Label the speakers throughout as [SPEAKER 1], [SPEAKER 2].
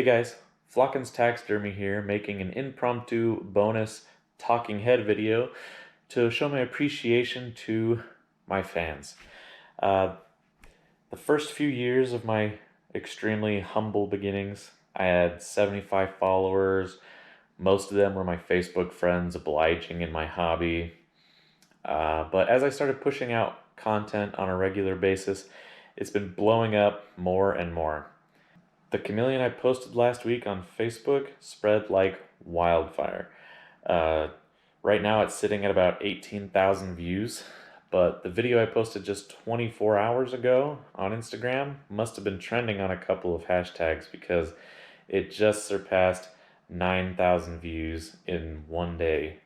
[SPEAKER 1] Hey guys, Flocken's Taxidermy here, making an impromptu bonus talking head video to show my appreciation to my fans. Uh, the first few years of my extremely humble beginnings, I had 75 followers. Most of them were my Facebook friends obliging in my hobby. But as I started pushing out content on a regular basis, it's been blowing up more and more. The chameleon I posted last week on Facebook spread like wildfire. Uh, right now it's sitting at about 18,000 views, but the video I posted just 24 hours ago on Instagram must have been trending on a couple of hashtags because it just surpassed 9,000 views in one day.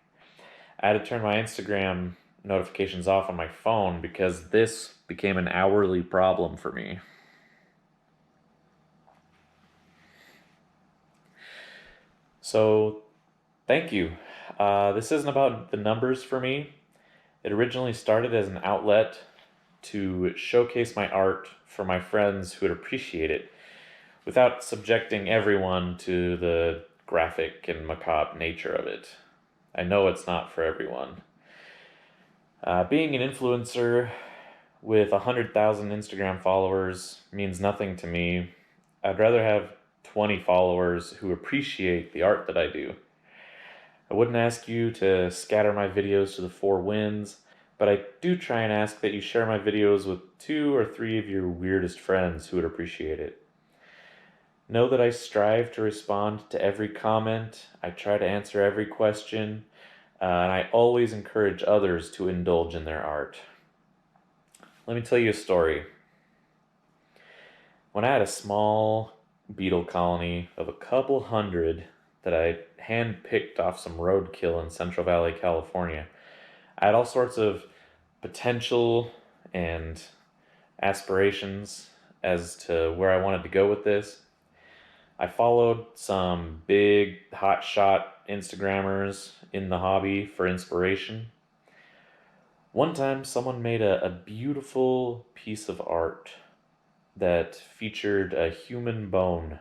[SPEAKER 1] I had to turn my Instagram notifications off on my phone because this became an hourly problem for me. So, thank you. This isn't about the numbers for me. It originally started as an outlet to showcase my art for my friends who would appreciate it without subjecting everyone to the graphic and macabre nature of it. I know it's not for everyone. Being an influencer with 100,000 Instagram followers means nothing to me. I'd rather have 20 followers who appreciate the art that I do. I wouldn't ask you to scatter my videos to the four winds, but I do try and ask that you share my videos with 2 or 3 of your weirdest friends who would appreciate it. Know that I strive to respond to every comment, I try to answer every question, and I always encourage others to indulge in their art. Let me tell you a story. When I had a small beetle colony of a couple hundred that I hand-picked off some roadkill in Central Valley, California, I had all sorts of potential and aspirations as to where I wanted to go with this. I followed some big hotshot Instagrammers in the hobby for inspiration. One time someone made a beautiful piece of art that featured a human bone.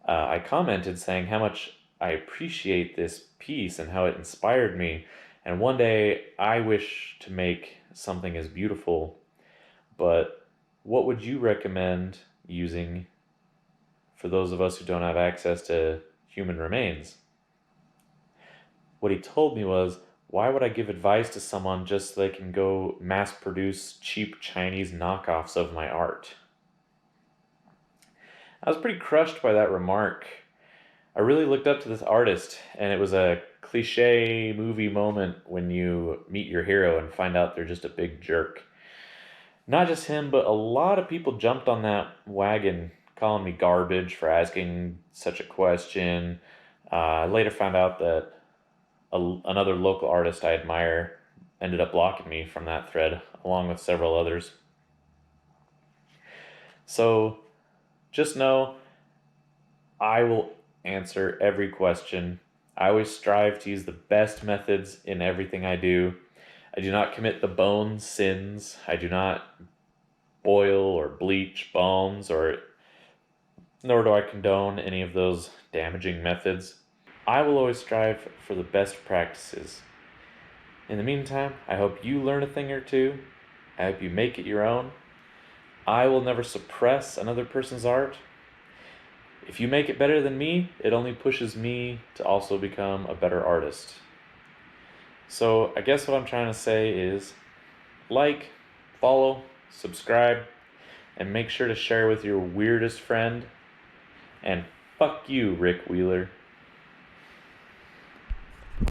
[SPEAKER 1] I commented saying how much I appreciate this piece and how it inspired me, and one day I wish to make something as beautiful, but what would you recommend using for those of us who don't have access to human remains? What he told me was, why would I give advice to someone just so they can go mass produce cheap Chinese knockoffs of my art? I was pretty crushed by that remark. I really looked up to this artist, and it was a cliche movie moment when you meet your hero and find out they're just a big jerk. Not just him, but a lot of people jumped on that wagon, calling me garbage for asking such a question. I later found out that another local artist I admire ended up blocking me from that thread, along with several others. So just know I will answer every question. I always strive to use the best methods in everything I do. I do not commit the bone sins. I do not boil or bleach bones, or nor do I condone any of those damaging methods. I will always strive for the best practices. In the meantime, I hope you learn a thing or two. I hope you make it your own. I will never suppress another person's art. If you make it better than me, it only pushes me to also become a better artist. So I guess what I'm trying to say is like, follow, subscribe, and make sure to share with your weirdest friend. And fuck you, Rick Wheeler.